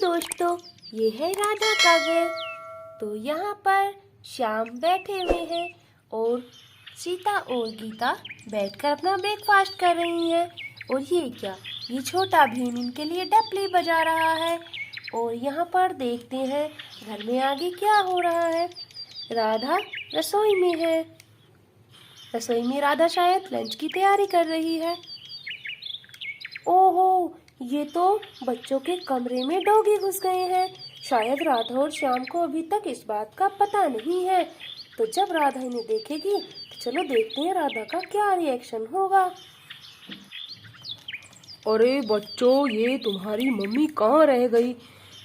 दोस्तों, ये है राधा का घर। तो यहाँ पर श्याम बैठे हुए हैं और सीता और गीता बैठकर अपना ब्रेकफास्ट कर रही हैं। और ये क्या, ये छोटा भीम इनके लिए डपली बजा रहा है। और यहाँ पर देखते हैं घर में आगे क्या हो रहा है। राधा रसोई में है। रसोई में राधा शायद लंच की तैयारी कर रही है। ओहो, ये तो बच्चों के कमरे में डॉगी घुस गए हैं। शायद राधा और श्याम को अभी तक इस बात का पता नहीं है। तो जब राधा इन्हें देखेगी तो चलो देखते हैं राधा का क्या रिएक्शन होगा। अरे बच्चों, ये तुम्हारी मम्मी कहाँ रह गई?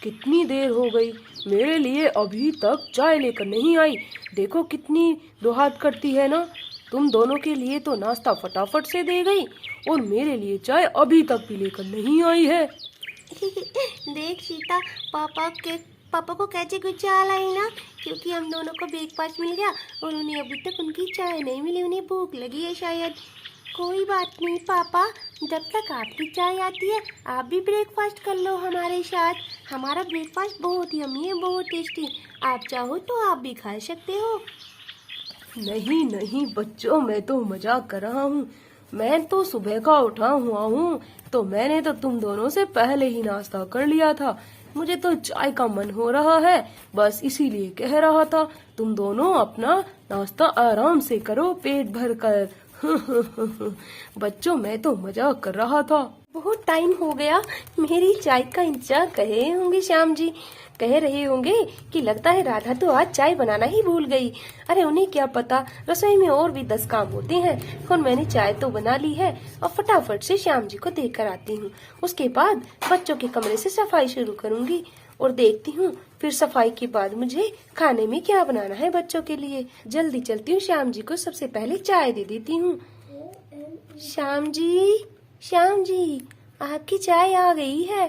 कितनी देर हो गई, मेरे लिए अभी तक चाय लेकर नहीं आई। देखो कितनी दोहात करती है ना। तुम दोनों के लिए तो नाश्ता फटाफट से दे गई और मेरे लिए चाय अभी तक भी लेकर नहीं आई है। देख सीता, पापा को कैसे कुछ चाल आई ना, क्योंकि हम दोनों को ब्रेकफास्ट मिल गया और उन्हें अभी तक उनकी चाय नहीं मिली। उन्हें भूख लगी है शायद। कोई बात नहीं पापा, जब तक आपकी चाय आती है आप भी ब्रेकफास्ट कर लो हमारे साथ। हमारा ब्रेकफास्ट बहुत यम्मी है, बहुत टेस्टी। आप चाहो तो आप भी खा सकते हो। नहीं नहीं बच्चों, मैं तो मजाक कर रहा हूँ। मैं तो सुबह का उठा हुआ हूँ, तो मैंने तो तुम दोनों से पहले ही नाश्ता कर लिया था। मुझे तो चाय का मन हो रहा है, बस इसीलिए कह रहा था तुम दोनों अपना नाश्ता आराम से करो, पेट भर कर। बच्चों, मैं तो मजाक कर रहा था। बहुत टाइम हो गया, मेरी चाय का इंतजार कर रहे होंगे श्याम जी। कह रहे होंगे कि लगता है राधा तो आज चाय बनाना ही भूल गई। अरे उन्हें क्या पता, रसोई में और भी 10 काम होते हैं। और मैंने चाय तो बना ली है और फटाफट से श्याम जी को देकर आती हूँ। उसके बाद बच्चों के कमरे से सफाई शुरू करूंगी और देखती हूँ फिर सफाई के बाद मुझे खाने में क्या बनाना है बच्चों के लिए। जल्दी चलती हूँ, श्याम जी को सबसे पहले चाय दे देती हूँ। श्याम जी, आपकी चाय आ गई है।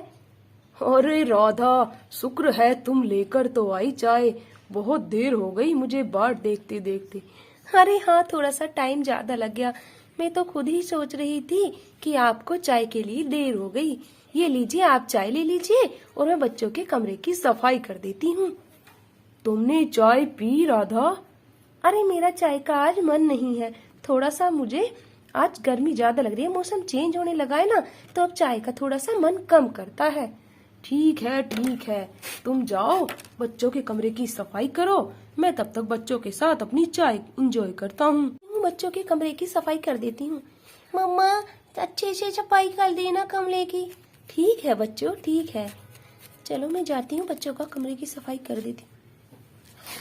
अरे राधा, शुक्र है तुम लेकर तो आई चाय। बहुत देर हो गई मुझे बाट देखते देखते। अरे हाँ, थोड़ा सा टाइम ज्यादा लग गया। मैं तो खुद ही सोच रही थी कि आपको चाय के लिए देर हो गई। ये लीजिए, आप चाय ले लीजिए और मैं बच्चों के कमरे की सफाई कर देती हूँ। तुमने चाय पी राधा? अरे मेरा चाय का आज मन नहीं है। थोड़ा सा मुझे आज गर्मी ज्यादा लग रही है, मौसम चेंज होने लगा है ना, तो अब चाय का थोड़ा सा मन कम करता है। ठीक है, तुम जाओ बच्चों के कमरे की सफाई करो। मैं तब तक बच्चों के साथ अपनी चाय एंजॉय करता हूँ। बच्चों के कमरे की सफाई कर देती हूँ। मम्मा, अच्छे से सफाई कर देना कमरे की। ठीक है बच्चों, ठीक है। चलो मैं जाती हूँ, बच्चों का कमरे की सफाई कर देती हूँ।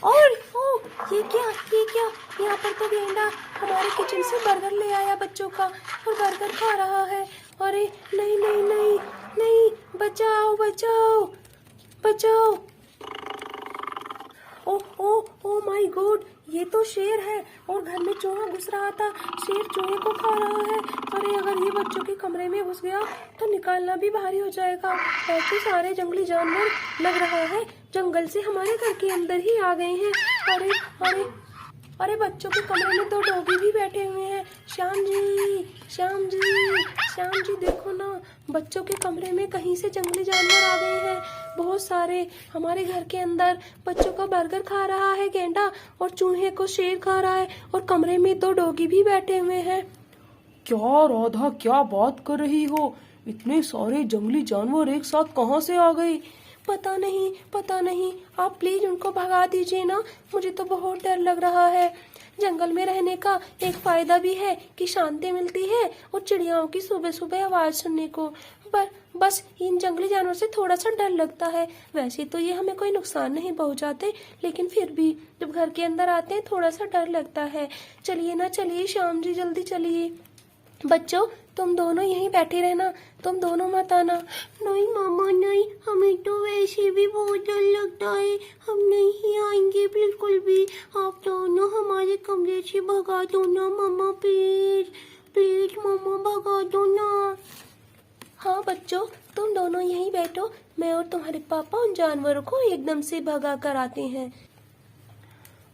और ये क्या, यहाँ पर तो गेंडा हमारे किचन से बर्गर ले आया बच्चों का और बर्गर खा रहा है। अरे नहीं नहीं नहीं नहीं, बचाओ बचाओ बचाओ। ओ माय गॉड, ये तो शेर है और घर में चूहा घुस रहा था। शेर चूहे को खा रहा है। अरे अगर ये बच्चों के कमरे में घुस गया तो निकालना भी भारी हो जाएगा। ऐसे सारे जंगली जानवर लग रहा है जंगल से हमारे घर के अंदर ही आ गए हैं। अरे अरे अरे, बच्चों के कमरे में 2 डॉगी भी बैठे हुए हैं। श्याम जी देखो ना, बच्चों के कमरे में कहीं से जंगली जानवर आ गए हैं बहुत सारे। हमारे घर के अंदर बच्चों का बर्गर खा रहा है गेंडा और चूहे को शेर खा रहा है और कमरे में 2 डॉगी भी बैठे हुए हैं। क्या राधा, क्या बात कर रही हो? इतने सारे जंगली जानवर एक साथ कहाँ से आ गए? पता नहीं, आप प्लीज उनको भगा दीजिए ना। मुझे तो बहुत डर लग रहा है। जंगल में रहने का एक फायदा भी है कि शांति मिलती है और चिड़ियाओं की सुबह सुबह आवाज सुनने को। पर बस इन जंगली जानवर से थोड़ा सा डर लगता है। वैसे तो ये हमें कोई नुकसान नहीं पहुंचाते, लेकिन फिर भी जब घर के अंदर आते हैं थोड़ा सा डर लगता है। चलिए श्याम जी, जल्दी चलिए। बच्चों, तुम दोनों यहीं बैठे रहना, तुम दोनों मत आना। नहीं मामा नहीं, हमें तो वैसे भी बहुत डर लगता है। हम नहीं आएंगे बिल्कुल भी। आप दोनों हमारे कमरे से भगा दो ना मामा, प्लीज मामा भगा दो ना। हाँ बच्चों, तुम दोनों यहीं बैठो, मैं और तुम्हारे पापा उन जानवरों को एकदम से भगा कर आते हैं।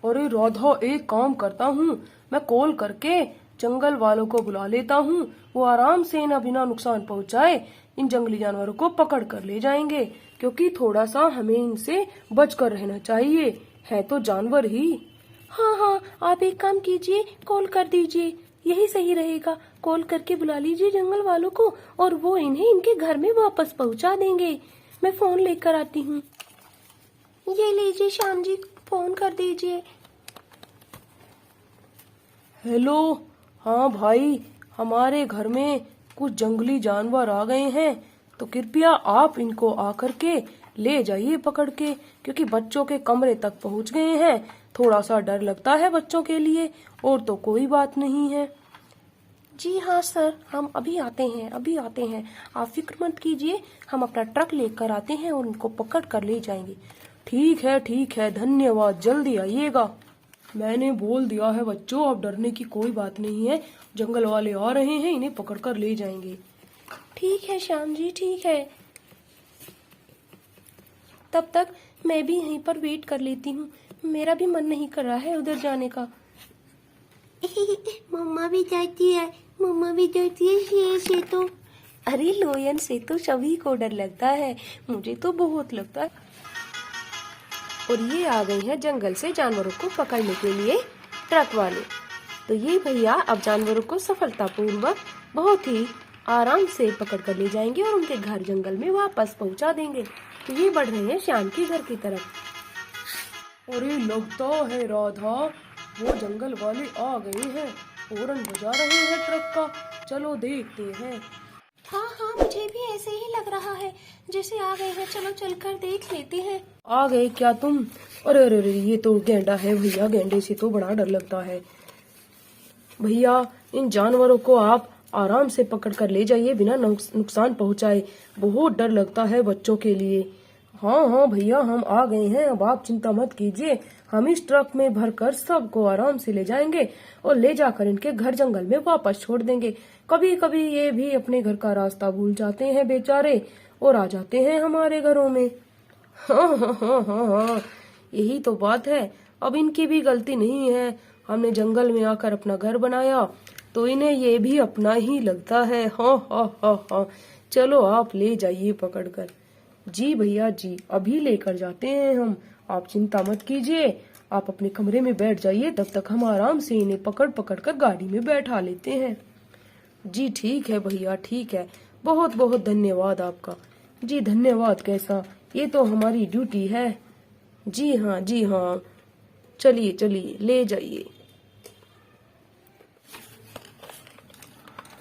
अरे राधा, एक काम करता हूँ, मैं कॉल करके जंगल वालों को बुला लेता हूँ। वो आराम से ना बिना नुकसान पहुँचाए इन जंगली जानवरों को पकड़ कर ले जाएंगे, क्योंकि थोड़ा सा हमें इनसे बचकर रहना चाहिए, है तो जानवर ही। हाँ हाँ, आप एक काम कीजिए, कॉल कर दीजिए, यही सही रहेगा। कॉल करके बुला लीजिए जंगल वालों को और वो इन्हें इनके घर में वापस पहुंचा देंगे। मैं फोन लेकर आती हूँ। ये लीजिए श्याम जी, फोन कर दीजिए। हेलो, हाँ भाई, हमारे घर में कुछ जंगली जानवर आ गए हैं, तो कृपया आप इनको आकर के ले जाइए पकड़ के, क्योंकि बच्चों के कमरे तक पहुंच गए हैं। थोड़ा सा डर लगता है बच्चों के लिए, और तो कोई बात नहीं है। जी हाँ सर, हम अभी आते हैं, अभी आते हैं, आप फिक्र मत कीजिए, हम अपना ट्रक लेकर आते हैं और उनको पकड़ कर ले जाएंगे। ठीक है, धन्यवाद, जल्दी आइएगा। मैंने बोल दिया है बच्चों, अब डरने की कोई बात नहीं है, जंगल वाले आ रहे हैं, इन्हें पकड़ कर ले जाएंगे। ठीक है श्याम जी, ठीक है। तब तक मैं भी यहीं पर वेट कर लेती हूँ, मेरा भी मन नहीं कर रहा है उधर जाने का। मम्मा भी जाती है, मम्मा भी जाती है शेर से तो। अरे लोयन से तो सभी को डर लगता है, मुझे तो बहुत लगता है। और ये आ गए हैं जंगल से जानवरों को पकड़ने के लिए ट्रक वाले। तो ये भैया अब जानवरों को सफलतापूर्वक बहुत ही आराम से पकड़ कर ले जाएंगे और उनके घर जंगल में वापस पहुंचा देंगे। तो ये बढ़ रहे हैं श्याम के घर की तरफ। अरे लगता है राधा, वो जंगल वाले आ गए हैं, हॉर्न बजा रहे हैं ट्रक का, चलो देखते हैं। हाँ हाँ, मुझे भी ऐसे ही लग रहा है जैसे आ गए हैं, चलो चलकर देख लेते हैं। आ गए क्या तुम? अरे अरे अरे, ये तो गैंडा है भैया, गैंडे से तो बड़ा डर लगता है। भैया, इन जानवरों को आप आराम से पकड़ कर ले जाइए, बिना नुकसान पहुंचाए, बहुत डर लगता है बच्चों के लिए। हाँ भैया, हम आ गए हैं, अब आप चिंता मत कीजिए, हम इस ट्रक में भरकर सबको आराम से ले जाएंगे और ले जाकर इनके घर जंगल में वापस छोड़ देंगे। कभी कभी ये भी अपने घर का रास्ता भूल जाते हैं बेचारे, और आ जाते हैं हमारे घरों में। हाँ, यही तो बात है, अब इनकी भी गलती नहीं है, हमने जंगल में आकर अपना घर बनाया, तो इन्हें ये भी अपना ही लगता है। हाँ, चलो आप ले जाइए पकड़कर। जी भैया जी, अभी लेकर जाते हैं हम, आप चिंता मत कीजिए, आप अपने कमरे में बैठ जाइए, तब तक हम आराम से इन्हें पकड़ कर गाड़ी में बैठा लेते हैं। जी ठीक है भैया, ठीक है, बहुत बहुत धन्यवाद आपका। जी धन्यवाद कैसा, ये तो हमारी ड्यूटी है। जी हाँ, चलिए ले जाइए।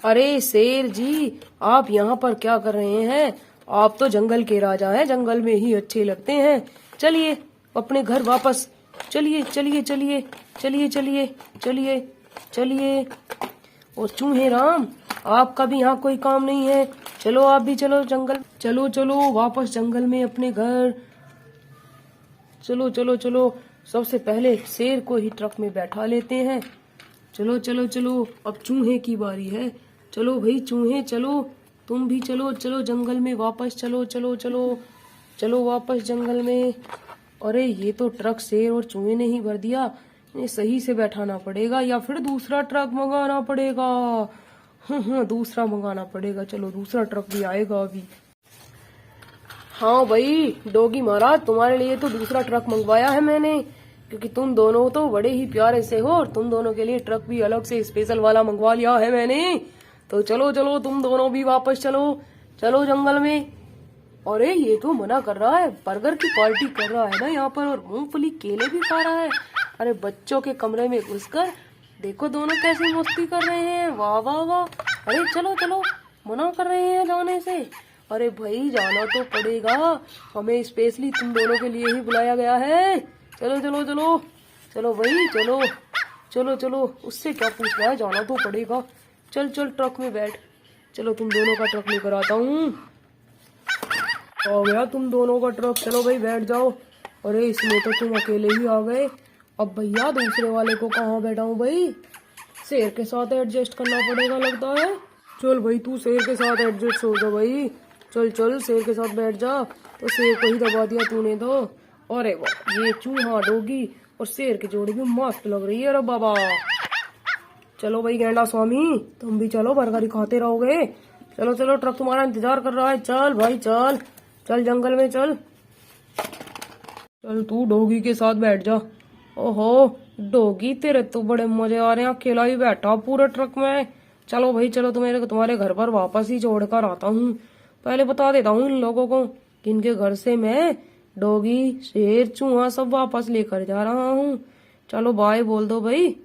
अरे शेर जी, आप यहाँ पर क्या कर रहे हैं? आप तो जंगल के राजा हैं, जंगल में ही अच्छे लगते हैं। चलिए अपने घर वापस, चलिए। और चूहे राम, आपका भी यहाँ कोई काम नहीं है, चलो आप भी चलो जंगल, चलो वापस जंगल में अपने घर। चलो, सबसे पहले शेर को ही ट्रक में बैठा लेते हैं। चलो, अब चूहे की बारी है। चलो भाई चूहे, चलो तुम भी चलो जंगल में वापस, चलो वापस जंगल में। अरे ये तो ट्रक शेर और चूहे ने ही भर दिया, इन्हें सही से बैठाना पड़ेगा या फिर दूसरा ट्रक मंगाना पड़ेगा। दूसरा मंगाना पड़ेगा, चलो दूसरा ट्रक भी आएगा अभी। हाँ भाई डोगी महाराज, तुम्हारे लिए तो दूसरा ट्रक मंगवाया है मैंने, क्योंकि तुम दोनों तो बड़े ही प्यारे से हो, और तुम दोनों के लिए ट्रक भी अलग से स्पेशल वाला मंगवा लिया है मैंने। तो चलो तुम दोनों भी वापस चलो जंगल में। अरे ये तो मना कर रहा है, बर्गर की पार्टी कर रहा है ना यहाँ पर, और मूंगफली केले भी खा रहा है। अरे बच्चों के कमरे में घुसकर देखो दोनों कैसे मस्ती कर रहे हैं, वाह। अरे चलो, मना कर रहे हैं जाने से। अरे भाई जाना तो पड़ेगा, हमें स्पेशली तुम दोनों के लिए ही बुलाया गया है। चलो भाई, चलो, उससे क्या पूछ रहा है, जाना तो पड़ेगा। चल ट्रक में बैठ, चलो तुम दोनों का ट्रक लेकर आता हूँ। आ गया तुम दोनों का ट्रक, चलो भाई बैठ जाओ। अरे इसमें तो तुम अकेले ही आ गए, अब भैया दूसरे वाले को कहाँ बैठाऊं भाई? शेर के साथ एडजस्ट करना पड़ेगा लगता है। चल भाई तू शेर के साथ एडजस्ट हो जा भाई, चल शेर के साथ बैठ जा। तो शेर को ही दबा दिया तूने तो। अरे वाह, ये चूहा डोगी और शेर की जोड़ी भी मस्त लग रही है। अरे बाबा, चलो भाई गेंडा स्वामी, तुम भी चलो, बर्गर खाते रहोगे। चलो चलो, ट्रक तुम्हारा इंतजार कर रहा है। चल भाई चल, चल जंगल में चल। चल तू डोगी के साथ बैठ जा। ओहो डोगी, तेरे तो बड़े मजे आ रहे हैं, अकेला ही बैठा पूरे ट्रक में। चलो भाई चलो, तुम्हारे घर पर वापस ही छोड़ कर आता हूँ। पहले बता देता हूँ इन लोगों को कि इनके घर से मैं डोगी, शेर, चूहा सब वापस लेकर जा रहा हूँ। चलो बाय बोल दो भाई।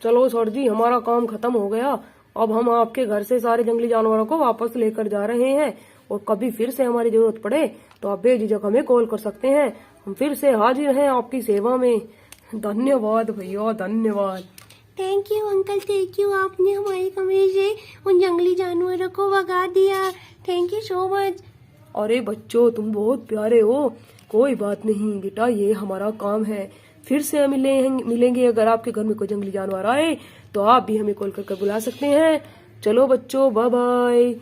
चलो सर जी, हमारा काम खत्म हो गया। अब हम आपके घर से सारे जंगली जानवरों को वापस लेकर जा रहे हैं, और कभी फिर से हमारी जरूरत पड़े तो आप बेझिझक हमें कॉल कर सकते हैं। हम फिर से हाजिर हैं आपकी सेवा में। धन्यवाद भैया, धन्यवाद। Thank you uncle, thank you, आपने हमारे कमरे से उन जंगली जानवरों को भगा दिया। Thank you so much. अरे बच्चों, तुम बहुत प्यारे हो। कोई बात नहीं बेटा, ये हमारा काम है। फिर से हम मिलेंगे। अगर आपके घर में कोई जंगली जानवर आए तो आप भी हमें कॉल करके बुला सकते हैं। चलो बच्चों, बाय बाय।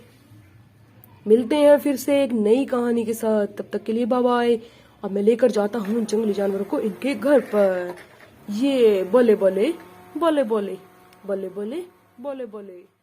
मिलते हैं फिर से एक नई कहानी के साथ। तब तक के लिए बाय बाय। अब मैं लेकर जाता हूँ जंगली जानवरों को इनके घर पर। ये बोले बोले बोले बोले बोले बोले बोले बोले।